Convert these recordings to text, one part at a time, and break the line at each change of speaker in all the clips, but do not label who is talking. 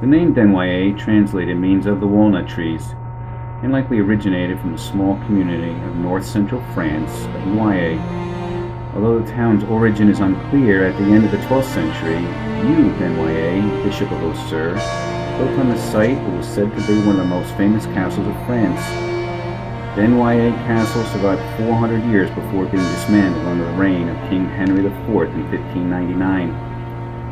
The name Desnoyers translated means of the walnut trees, and likely originated from the small community of north-central France of Noyer. Although the town's origin is unclear, at the end of the 12th century, Hugh Desnoyers, Bishop of Auxerre, built on the site what was said to be one of the most famous castles of France. Desnoyers Castle survived 400 years before being dismantled under the reign of King Henry IV in 1599.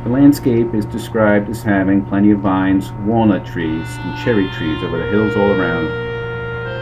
The landscape is described as having plenty of vines, walnut trees, and cherry trees over the hills all around.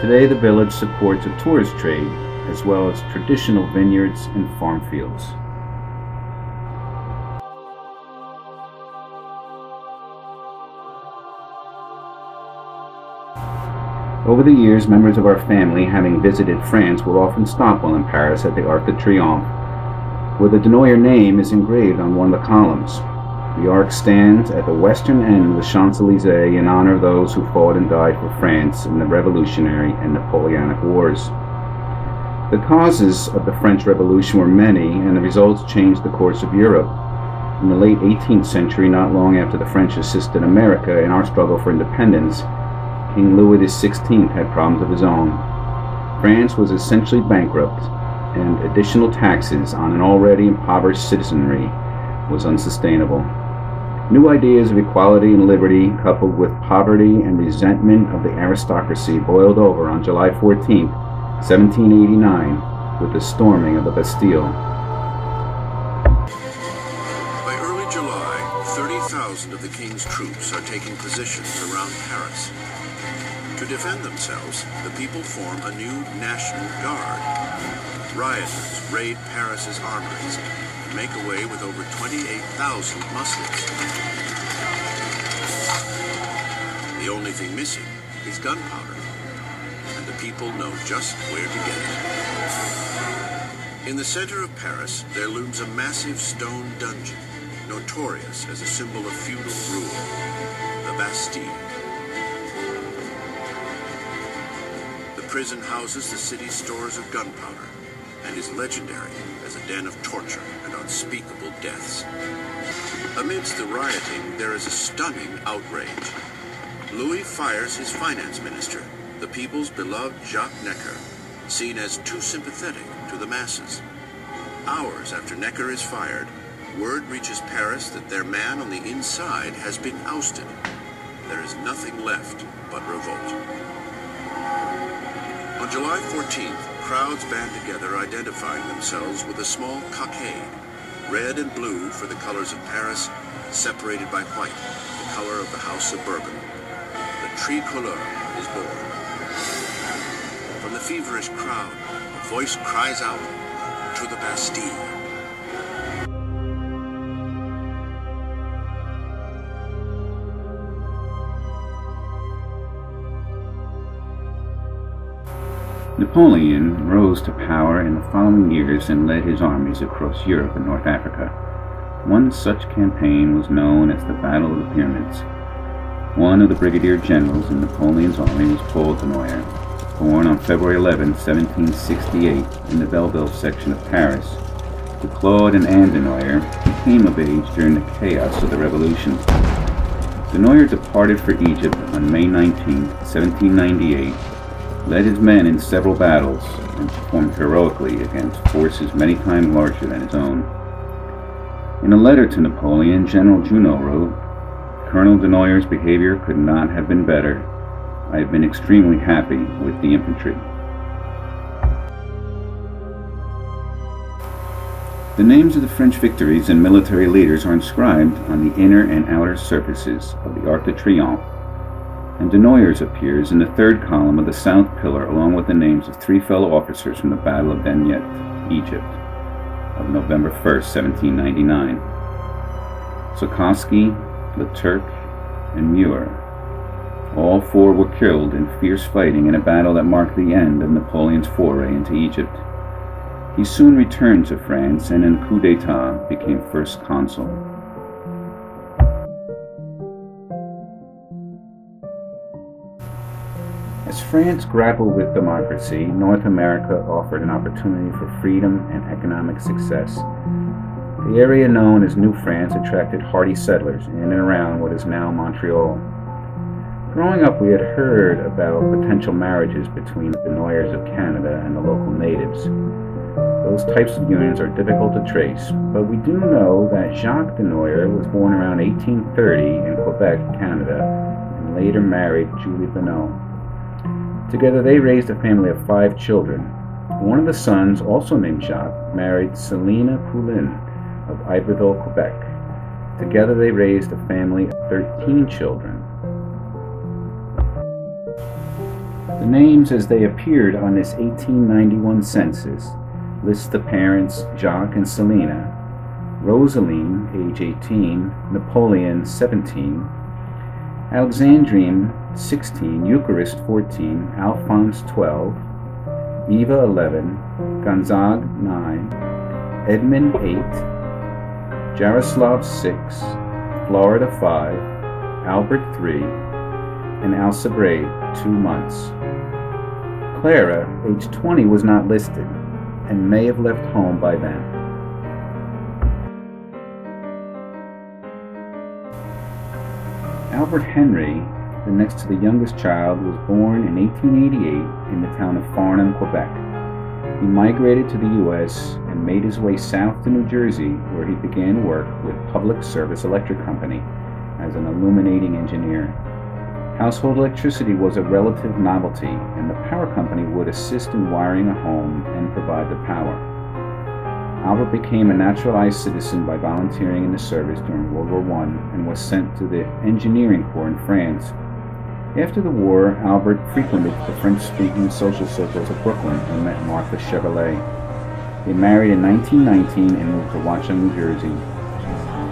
Today the village supports a tourist trade, as well as traditional vineyards and farm fields. Over the years, members of our family, having visited France, will often stop while in Paris at the Arc de Triomphe, where the Desnoyers name is engraved on one of the columns. The Arc stands at the western end of the Champs-Élysées in honor of those who fought and died for France in the Revolutionary and Napoleonic Wars. The causes of the French Revolution were many, and the results changed the course of Europe. In the late 18th century, not long after the French assisted America in our struggle for independence, King Louis XVI had problems of his own. France was essentially bankrupt, and additional taxes on an already impoverished citizenry was unsustainable. New ideas of equality and liberty, coupled with poverty and resentment of the aristocracy, boiled over on July 14, 1789, with the storming of the Bastille.
By early July, 30,000 of the king's troops are taking positions around Paris. To defend themselves, the people form a new National Guard. Rioters raid Paris's armories and make away with over 28,000 muskets. The only thing missing is gunpowder, and the people know just where to get it. In the center of Paris, there looms a massive stone dungeon, notorious as a symbol of feudal rule, the Bastille. The prison houses the city's stores of gunpowder and is legendary as a den of torture and unspeakable deaths. Amidst the rioting, there is a stunning outrage. Louis fires his finance minister, the people's beloved Jacques Necker, seen as too sympathetic to the masses. Hours after Necker is fired, word reaches Paris that their man on the inside has been ousted. There is nothing left but revolt. On July 14th, crowds band together identifying themselves with a small cockade, red and blue for the colors of Paris, separated by white, the color of the House of Bourbon. The tricolore is born. From the feverish crowd, a voice cries out, "To the Bastille!"
Napoleon rose to power in the following years and led his armies across Europe and North Africa. One such campaign was known as the Battle of the Pyramids. One of the brigadier generals in Napoleon's army was Paul Desnoyers. Born on February 11, 1768, in the Belleville section of Paris, the Claude and Anne Desnoyers came of age during the chaos of the Revolution. Desnoyers departed for Egypt on May 19, 1798, led his men in several battles, and performed heroically against forces many times larger than his own. In a letter to Napoleon, General Junot wrote, "Colonel Desnoyers' behavior could not have been better. I have been extremely happy with the infantry." The names of the French victories and military leaders are inscribed on the inner and outer surfaces of the Arc de Triomphe, and Desnoyers appears in the third column of the south pillar along with the names of three fellow officers from the Battle of Damiette, Egypt, of November 1st, 1799. Sokoski, Leturc, and Muir. All four were killed in fierce fighting in a battle that marked the end of Napoleon's foray into Egypt. He soon returned to France and in a coup d'etat became first consul. As France grappled with democracy, North America offered an opportunity for freedom and economic success. The area known as New France attracted hardy settlers in and around what is now Montreal. Growing up, we had heard about potential marriages between the Desnoyers of Canada and the local natives. Those types of unions are difficult to trace, but we do know that Jacques Desnoyer was born around 1830 in Quebec, Canada, and later married Julie Bonneau. Together they raised a family of 5 children. One of the sons, also named Jacques, married Selina Poulin of Iberville, Quebec. Together they raised a family of 13 children. The names as they appeared on this 1891 census list the parents Jacques and Selina, Rosaline, age 18, Napoleon, 17, Alexandrine, 16, Eucharist, 14, Alphonse, 12, Eva, 11, Gonzague, 9, Edmund, 8, Jaroslav, 6, Florida, 5, Albert, 3, and Alcibrade, 2 months. Clara, age 20, was not listed, and may have left home by then. Albert Henry, the next to the youngest child, was born in 1888 in the town of Farnham, Quebec. He migrated to the U.S. and made his way south to New Jersey, where he began work with Public Service Electric Company as an illuminating engineer. Household electricity was a relative novelty, and the power company would assist in wiring a home and provide the power. Albert became a naturalized citizen by volunteering in the service during World War I and was sent to the engineering corps in France. After the war, Albert frequented the French-speaking social circles of Brooklyn and met Martha Chevrolet. They married in 1919 and moved to Watchung, New Jersey.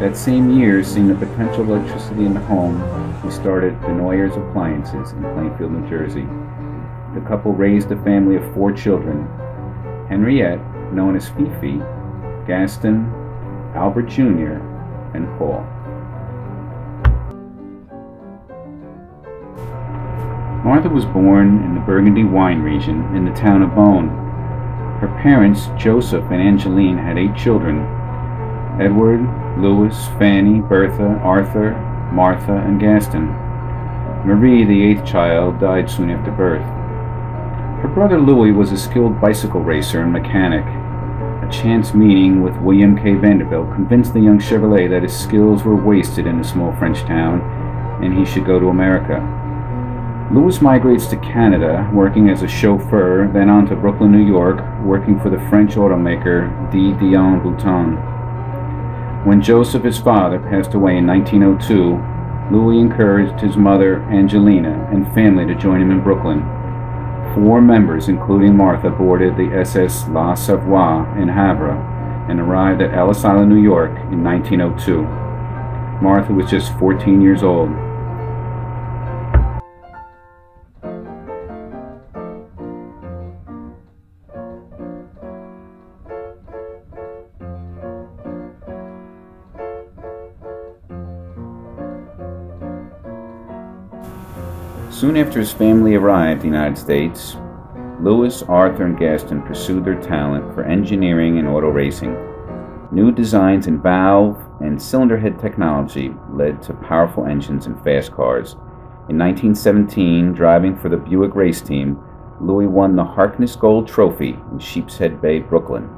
That same year, seeing the potential of electricity in the home, he started Desnoyers Appliances in Plainfield, New Jersey. The couple raised a family of 4 children: Henriette, known as Fifi, Gaston, Albert Jr., and Paul. Martha was born in the Burgundy wine region in the town of Beaune. Her parents, Joseph and Angeline, had 8 children: Edward, Louis, Fanny, Bertha, Arthur, Martha, and Gaston. Marie, the 8th child, died soon after birth. Her brother Louis was a skilled bicycle racer and mechanic. A chance meeting with William K. Vanderbilt convinced the young Chevrolet that his skills were wasted in the small French town and he should go to America. Louis migrates to Canada, working as a chauffeur, then on to Brooklyn, New York, working for the French automaker D. Dion Bouton. When Joseph, his father, passed away in 1902, Louis encouraged his mother, Angelina, and family to join him in Brooklyn. 4 members, including Martha, boarded the SS La Savoie in Havre and arrived at Ellis Island, New York in 1902. Martha was just 14 years old. Soon after his family arrived in the United States, Louis, Arthur, and Gaston pursued their talent for engineering and auto racing. New designs in valve and cylinder head technology led to powerful engines and fast cars. In 1917, driving for the Buick race team, Louis won the Harkness Gold Trophy in Sheepshead Bay, Brooklyn.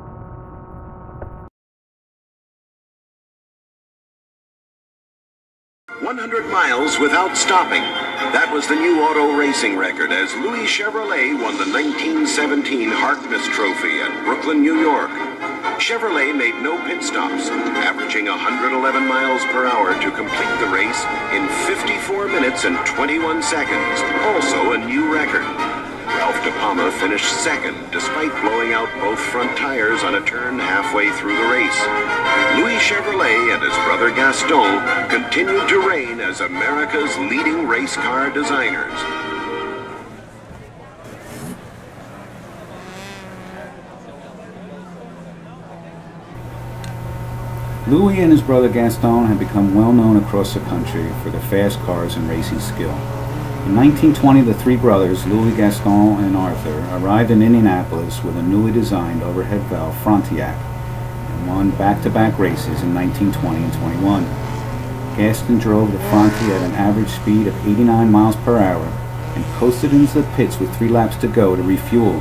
"100 miles without stopping." That was the new auto racing record as Louis Chevrolet won the 1917 Harkness Trophy at Brooklyn, New York. Chevrolet made no pit stops, averaging 111 miles per hour to complete the race in 54 minutes and 21 seconds, also a new record. Ralph De Palma finished second despite blowing out both front tires on a turn halfway through the race. Louis Chevrolet and his brother Gaston continued to reign as America's leading race car designers.
Louis and his brother Gaston had become well known across the country for their fast cars and racing skill. In 1920, the 3 brothers, Louis, Gaston, and Arthur, arrived in Indianapolis with a newly designed overhead valve Frontiac. and won back-to-back races in 1920 and 21. Gaston drove the Franti at an average speed of 89 miles per hour and coasted into the pits with 3 laps to go to refuel.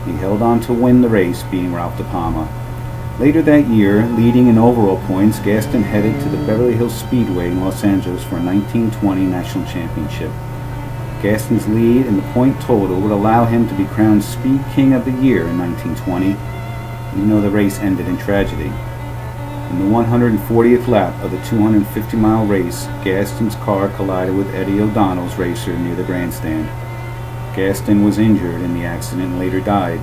He held on to win the race, beating Ralph De Palma. Later that year, leading in overall points, Gaston headed to the Beverly Hills Speedway in Los Angeles for a 1920 National Championship. Gaston's lead in the point total would allow him to be crowned Speed King of the Year in 1920. You know the race ended in tragedy. In the 140th lap of the 250-mile race, Gaston's car collided with Eddie O'Donnell's racer near the grandstand. Gaston was injured in the accident and later died.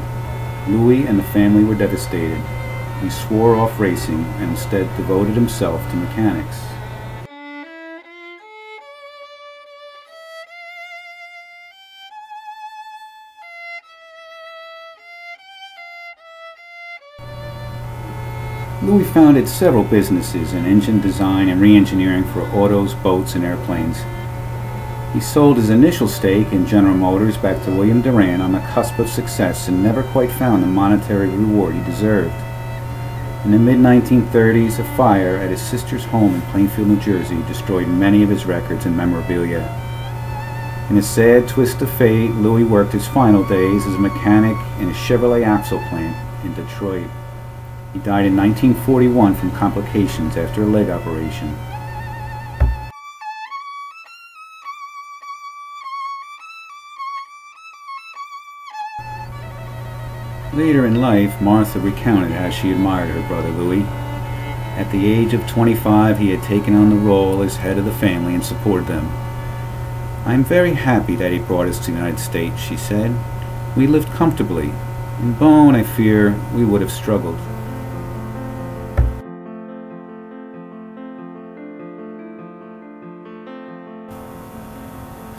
Louis and the family were devastated. He swore off racing and instead devoted himself to mechanics. Louis founded several businesses in engine design and re-engineering for autos, boats, and airplanes. He sold his initial stake in General Motors back to William Duran on the cusp of success and never quite found the monetary reward he deserved. In the mid-1930s, a fire at his sister's home in Plainfield, New Jersey destroyed many of his records and memorabilia. In a sad twist of fate, Louis worked his final days as a mechanic in a Chevrolet axle plant in Detroit. He died in 1941 from complications after a leg operation. Later in life, Martha recounted how she admired her brother Louis. At the age of 25, he had taken on the role as head of the family and supported them. "I am very happy that he brought us to the United States," she said. "We lived comfortably. In Beaune, I fear, we would have struggled."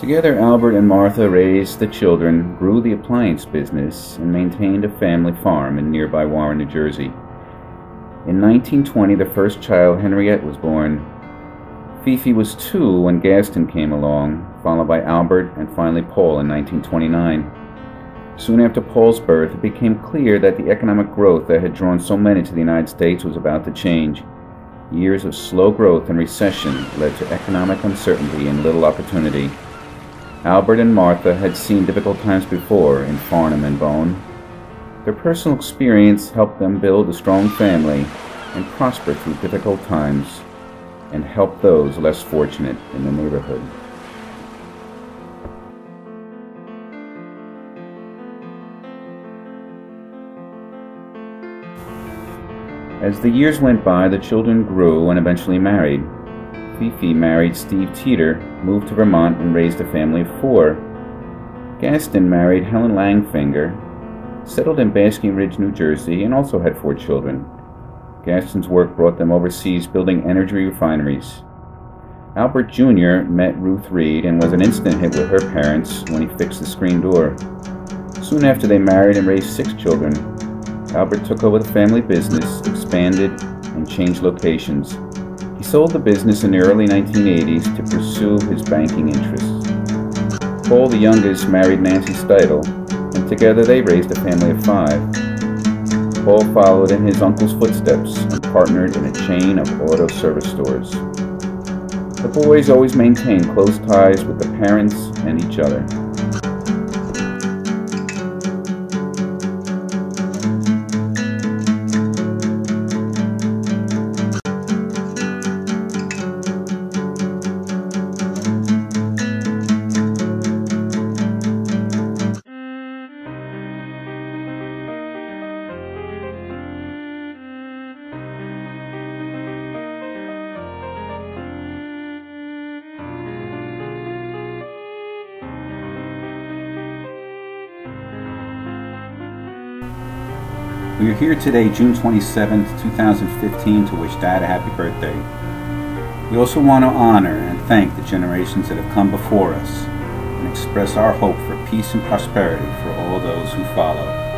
Together, Albert and Martha raised the children, grew the appliance business, and maintained a family farm in nearby Warren, New Jersey. In 1920, the first child, Henriette, was born. Fifi was 2 when Gaston came along, followed by Albert and finally Paul in 1929. Soon after Paul's birth, it became clear that the economic growth that had drawn so many to the United States was about to change. Years of slow growth and recession led to economic uncertainty and little opportunity. Albert and Martha had seen difficult times before in Farnham and Beaune. Their personal experience helped them build a strong family and prosper through difficult times and help those less fortunate in the neighborhood. As the years went by, the children grew and eventually married. Fifi married Steve Teeter, moved to Vermont, and raised a family of 4. Gaston married Helen Langfinger, settled in Basking Ridge, New Jersey, and also had 4 children. Gaston's work brought them overseas building energy refineries. Albert Jr. met Ruth Reed and was an instant hit with her parents when he fixed the screen door. Soon after, they married and raised 6 children. Albert took over the family business, expanded, and changed locations. He sold the business in the early 1980s to pursue his banking interests. Paul, the youngest, married Nancy Steidel, and together they raised a family of 5. Paul followed in his uncle's footsteps and partnered in a chain of auto service stores. The boys always maintained close ties with the parents and each other. We are here today, June 27th, 2015, to wish Dad a happy birthday. We also want to honor and thank the generations that have come before us and express our hope for peace and prosperity for all those who follow.